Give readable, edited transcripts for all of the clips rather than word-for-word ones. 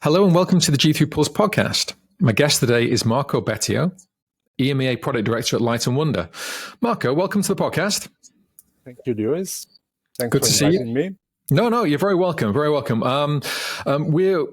Hello and welcome to the G3 Pulse podcast. My guest today is Marco Bettio, EMEA Product Director at Light & Wonder. Marco, welcome to the podcast. Thank you, Lewis. Thanks Good for to see inviting you. me. No, you're very welcome. Very welcome. We're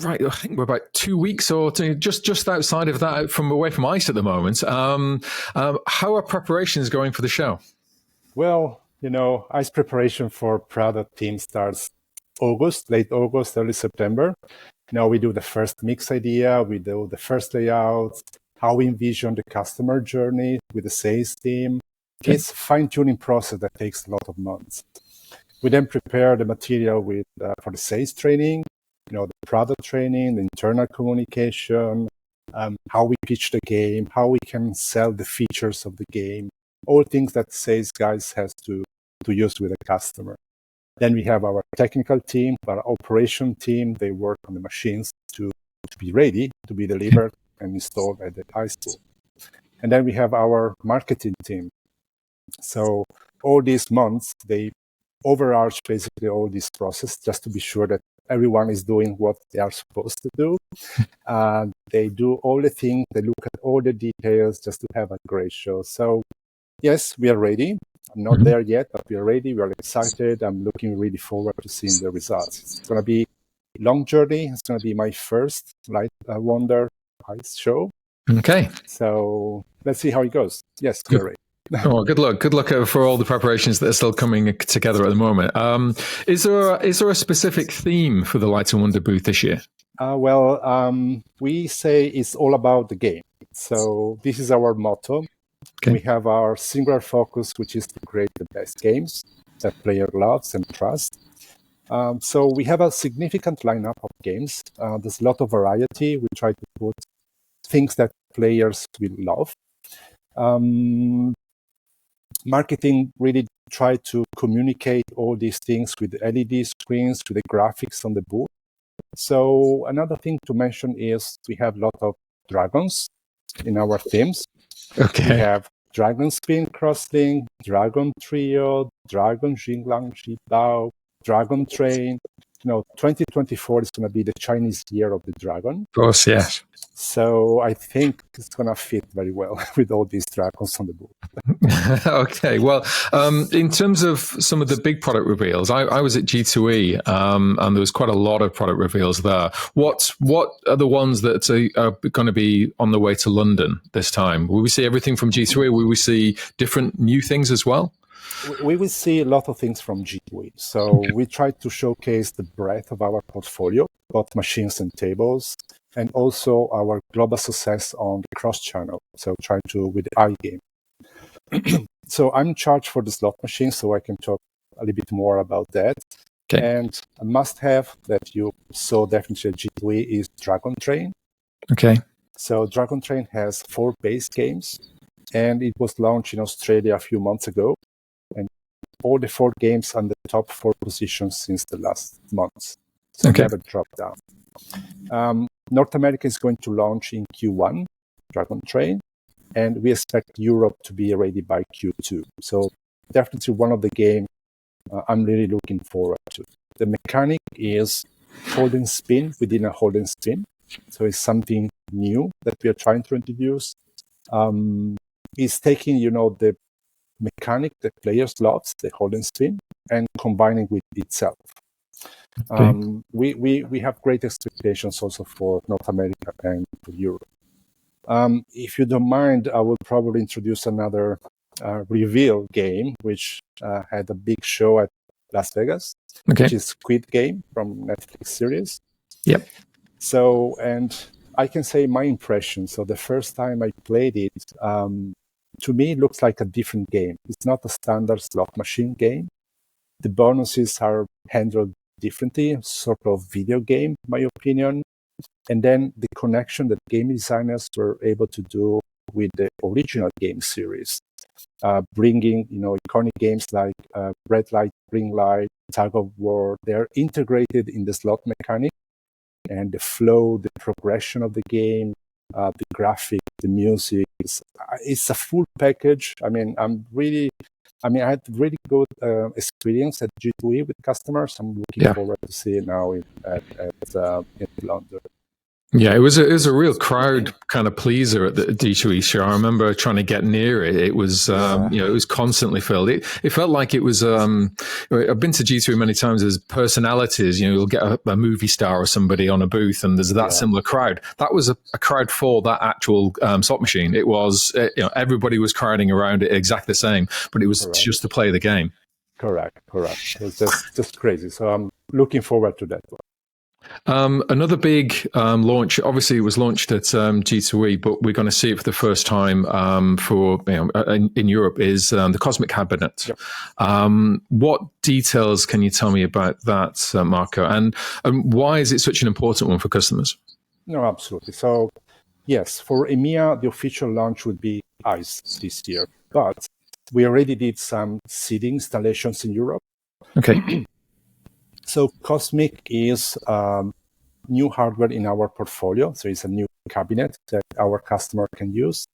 right. I think we're about 2 weeks or just outside of that, away from ice at the moment. How are preparations going for the show? Well, ice preparation for product team starts late August, early September. We do the first mix idea, we do the first layout, how we envision the customer journey with the sales team. Okay. It's a fine-tuning process that takes a lot of months. We then prepare the material for the sales training, the product training, the internal communication, how we pitch the game, how we can sell the features of the game, all things that sales guys has to use with a customer. Then we have our technical team, our operation team. They work on the machines to be ready to be delivered and installed at the high school. And then we have our marketing team. So all these months, they overarch basically all this process just to be sure that everyone is doing what they are supposed to do. They do all the things, they look at all the details just to have a great show. So yes, we are ready. I'm not there yet, but we are ready. We are excited. I'm looking really forward to seeing the results. It's going to be a long journey. It's going to be my first Light Wonder ice show. Okay. So let's see how it goes. Yes, we're ready. Oh, good luck. Good luck for all the preparations that are still coming together at the moment. Is there a specific theme for the Light & Wonder booth this year? We say it's all about the game. So this is our motto. Okay. We have our singular focus, which is to create the best games that player loves and trusts. So we have a significant lineup of games. There's a lot of variety. We try to put things that players will love. Marketing really try to communicate all these things with the LED screens, with the graphics on the booth. So another thing to mention is we have a lot of dragons in our themes. Okay. We have Dragon Spin Crosslink, Dragon Trio, Dragon Jinglang Jidao, Dragon Train. 2024 is going to be the Chinese year of the dragon. Of course, yes. So I think it's going to fit very well with all these dragons on the booth. Okay. Well, in terms of some of the big product reveals, I was at G2E and there was quite a lot of product reveals there. What are the ones that are going to be on the way to London this time? Will we see everything from G2E? Will we see different new things as well? We will see a lot of things from G2E. So we try to showcase the breadth of our portfolio, both machines and tables, and also our global success on the cross-channel. So try to with iGaming. So I'm in charge for the slot machine, so I can talk a little bit more about that. Okay. And a must-have that you saw definitely at G2E is Dragon Train. Okay. So Dragon Train has 4 base games, and it was launched in Australia a few months ago. And all the 4 games on the top 4 positions since the last months. So never dropped down. North America is going to launch in Q1, Dragon Train, and we expect Europe to be ready by Q2. So definitely one of the games I'm really looking forward to. The mechanic is hold and spin within a hold and spin. So it's something new that we are trying to introduce. It's taking, the mechanic that players love, the hold and spin, and combining with itself. Okay. We have great expectations also for North America and for Europe. If you don't mind, I will probably introduce another reveal game, which had a big show at Las Vegas, which is Squid Game from Netflix series. Yep. So, and I can say my impression. So the first time I played it, to me, it looks like a different game. It's not a standard slot machine game. The bonuses are handled differently, sort of video game, in my opinion. And then the connection that game designers were able to do with the original game series, bringing, iconic games like Red Light, Green Light, Tug of War. They're integrated in the slot mechanic and the flow, the progression of the game, the graphic, the music. It's a full package. I had really good experience at G2E with customers. I'm looking forward to see it now in London. Yeah, it was a real crowd kind of pleaser at the D2E show. I remember trying to get near it. It was, it was constantly filled. It felt like it was, I've been to G2E many times. There's personalities, you'll get a movie star or somebody on a booth and there's that similar crowd. That was a crowd for that actual slot machine. It was, everybody was crowding around it exactly the same, but it was just to play the game. Correct. It's just crazy. So I'm looking forward to that one. Another big launch, obviously, it was launched at G2E, but we're going to see it for the first time in Europe. Is the Cosmic Cabinet? Yep. What details can you tell me about that, Marco? And why is it such an important one for customers? No, absolutely. So, yes, for EMEA, the official launch would be ICE this year, but we already did some seed installations in Europe. Okay. So Cosmic is new hardware in our portfolio. So it's a new cabinet that our customer can use.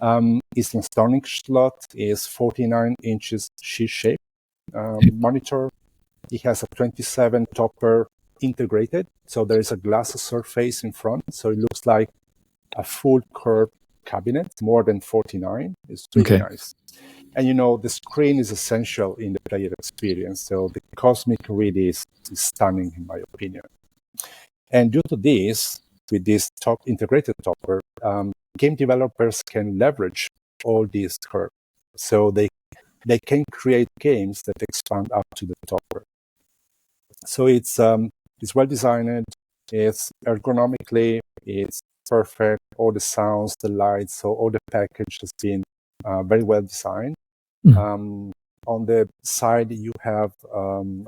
It's an Stonic slot, is 49 inches sheet-shape monitor. It has a 27 topper integrated. So there is a glass surface in front. So it looks like a full curved cabinet, more than 49. It's really nice. And the screen is essential in the player experience. So the Cosmic really is stunning, in my opinion. And due to this, with this top integrated topper, game developers can leverage all these curves. So they can create games that expand up to the topper. So it's well designed. It's ergonomically, it's perfect. All the sounds, the lights, so all the package has been very well designed. On the side, you have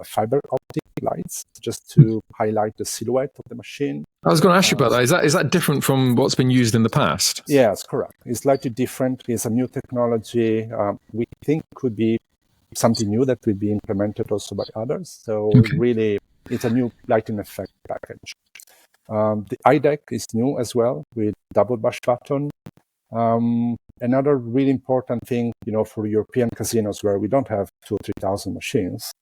fiber optic lights just to highlight the silhouette of the machine. I was going to ask you about that. Is that different from what's been used in the past? Yes, correct. It's slightly different. It's a new technology. We think could be something new that will be implemented also by others. So really, it's a new lighting effect package. The iDeck is new as well with double bash button. Another really important thing, for European casinos where we don't have 2,000 or 3,000 machines,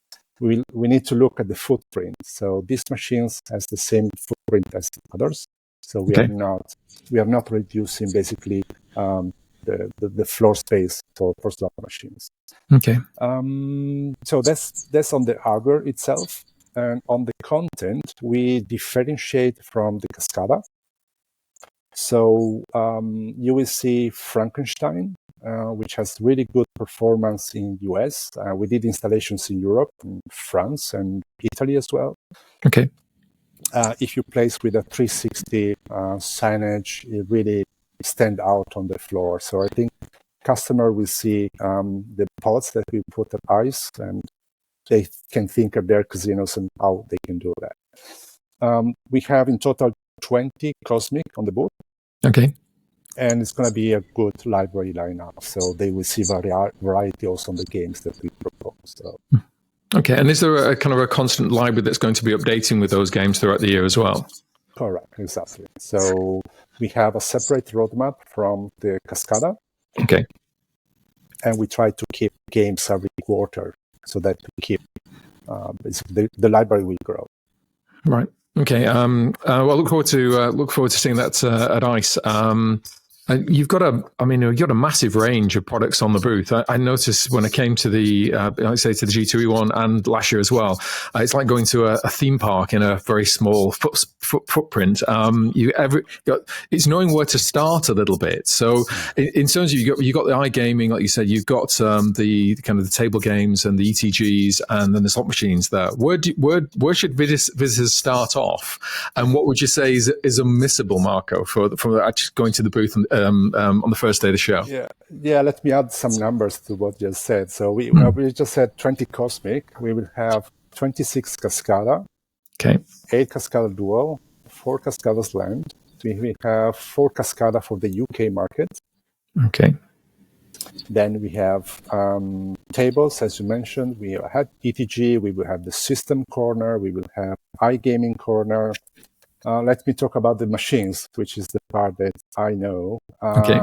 we need to look at the footprint. So these machines has the same footprint as others. So we are not reducing basically the floor space for slot machines. Okay. So that's on the hardware itself, and on the content we differentiate from the Cascada. So you will see Frankenstein, which has really good performance in US. We did installations in Europe, in France, and Italy as well. Okay. If you place with a 360 signage, it really stand out on the floor. So I think customer will see the pods that we put at ICE, and they can think of their casinos and how they can do that. We have in total 20 Cosmic on the booth. Okay. And it's going to be a good library lineup. So they will see variety also on the games that we propose. So. Okay. And is there a kind of a constant library that's going to be updating with those games throughout the year as well? Correct. Exactly. So we have a separate roadmap from the Cascada. Okay. And we try to keep games every quarter so that we keep the library will grow. Right. Okay. Well, look forward to seeing that at ICE. You've got a massive range of products on the booth. I noticed when I came to the G2E one and last year as well. It's like going to a theme park in a very small footprint. It's knowing where to start a little bit. So in terms of you got the iGaming, like you said, you've got the kind of the table games and the ETGs, and then the slot machines there. Where should visitors start off? And what would you say is unmissable, Marco, from actually going to the booth on the first day of the show? Yeah. Let me add some numbers to what you just said. So we just said 20 Cosmic. We will have 26 Cascada. Okay. 8 Cascada Dual, 4 Cascadas Land. We have 4 Cascada for the UK market. Okay. Then we have tables, as you mentioned. We had ETG. We will have the system corner. We will have iGaming corner. let me talk about the machines, which is the part that I know. Okay.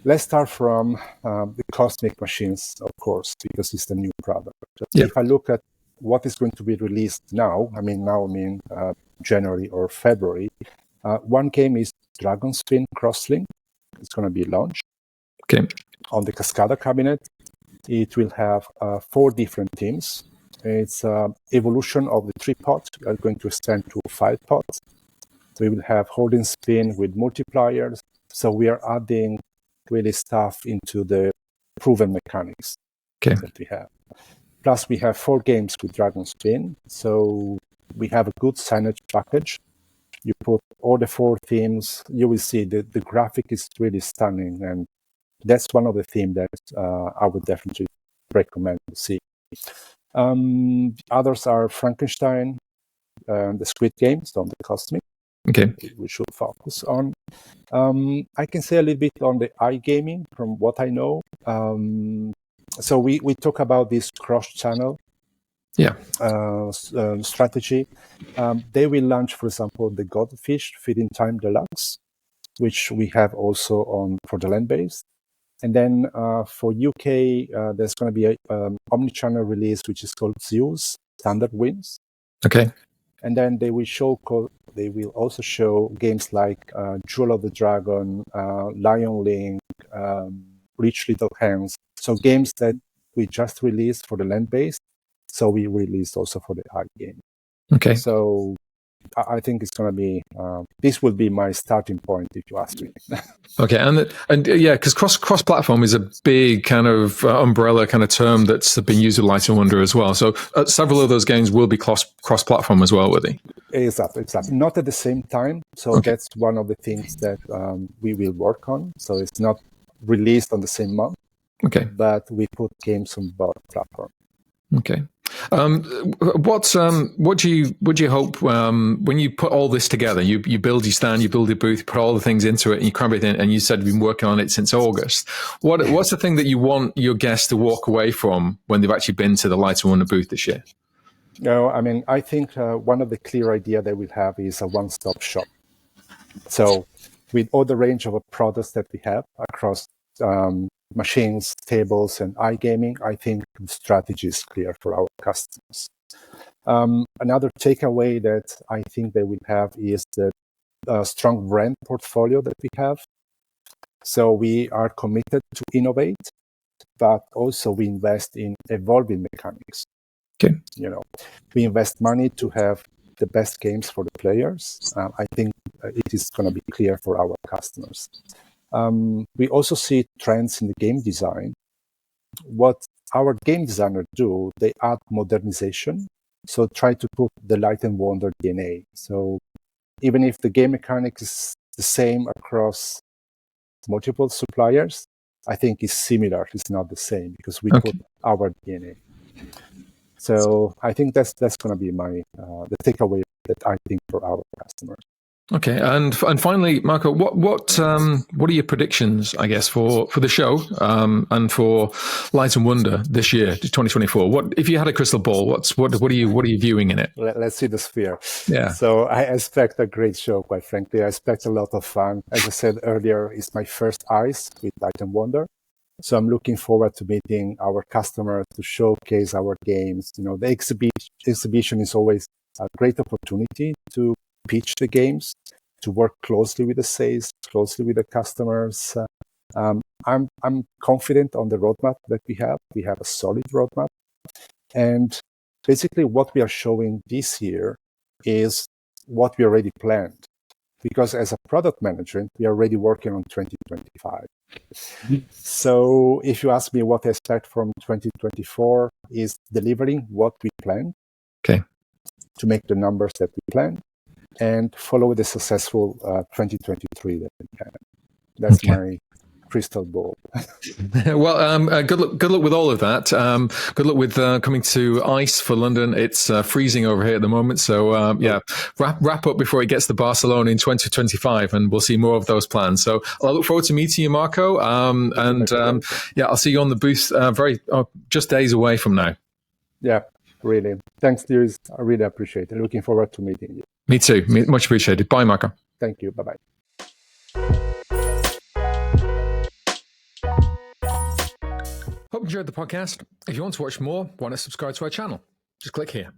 Let's start from the Cosmic machines, of course, because it's the new product. Yeah. If I look at what is going to be released now, I mean January or February, one game is Dragon Spin Crosslink. It's going to be launched. Okay. On the Cascada cabinet, it will have 4 different teams. It's evolution of the 3 pots. We are going to extend to 5 pots. We will have hold and spin with multipliers. So we are adding really stuff into the proven mechanics that we have. Plus, we have 4 games with Dragon Spin. So we have a good signage package. You put all the 4 themes, you will see the graphic is really stunning. And that's one of the themes that I would definitely recommend to see. Others are Frankenstein, the Squid Game, so on the Cosmic. Okay. We should focus on. I can say a little bit on the iGaming from what I know. So we talk about this cross-channel strategy. They will launch, for example, the Godfish Feeding Time Deluxe, which we have also for the land-based. And then for UK, there's going to be an omni-channel release, which is called Zeus Standard Wins. Okay. And then they will also show games like Jewel of the Dragon, Lion Link, Rich Little Hands. So games that we just released for the land-based. So we released also for the iGame. Okay. So I think it's going to be, this will be my starting point if you ask me. Okay, and yeah, because cross-platform is a big kind of umbrella kind of term that's been used with Light and Wonder as well. So several of those games will be cross-platform as well, will they? Exactly. Not at the same time. So that's one of the things that we will work on. So it's not released on the same month. Okay. But we put games on both platforms. Okay. What do you hope when you put all this together? You build your stand, you build your booth, you put all the things into it, and you cram it in. And you said you've been working on it since August. What's the thing that you want your guests to walk away from when they've actually been to the Light and Wonder booth this year? No, I mean, I think one of the clear ideas that we have is a one-stop shop. So with all the range of products that we have across machines, tables, and iGaming, I think the strategy is clear for our customers. Another takeaway that I think they will have is the strong brand portfolio that we have. So we are committed to innovate, but also we invest in evolving mechanics. Okay. We invest money to have the best games for the players. I think it is going to be clear for our customers. We also see trends in the game design. What our game designers do, they add modernization. So try to put the Light and Wonder DNA. So even if the game mechanic is the same across multiple suppliers, I think it's similar. It's not the same because we put our DNA. So I think that's going to be the takeaway that I think for our customers. Okay, and finally, Marco, what are your predictions, I guess, for the show and for Light and Wonder this year, 2024? What if you had a crystal ball? What are you viewing in it? Let's see the sphere. Yeah. So I expect a great show. Quite frankly, I expect a lot of fun. As I said earlier, it's my first eyes with Light and Wonder. So I'm looking forward to meeting our customers to showcase our games. The exhibition is always a great opportunity to pitch the games, to work closely with the sales, closely with the customers. I'm confident on the roadmap that we have. We have a solid roadmap. And basically what we are showing this year is what we already planned. Because as a product management, we are already working on 2025. So if you ask me what I expect from 2024 is delivering what we planned to make the numbers that we planned and follow the successful 2023 that we had. That's my crystal ball. Well, good luck with all of that. Good luck with coming to ICE for London. It's freezing over here at the moment. So wrap up before it gets to Barcelona in 2025, and we'll see more of those plans. So I look forward to meeting you, Marco. I'll see you on the booth just days away from now. Yeah, really. Thanks, Lewis. I really appreciate it. Looking forward to meeting you. Me too. Much appreciated. Bye, Marco. Thank you. Bye-bye. Hope you enjoyed the podcast. If you want to watch more, why not subscribe to our channel? Just click here.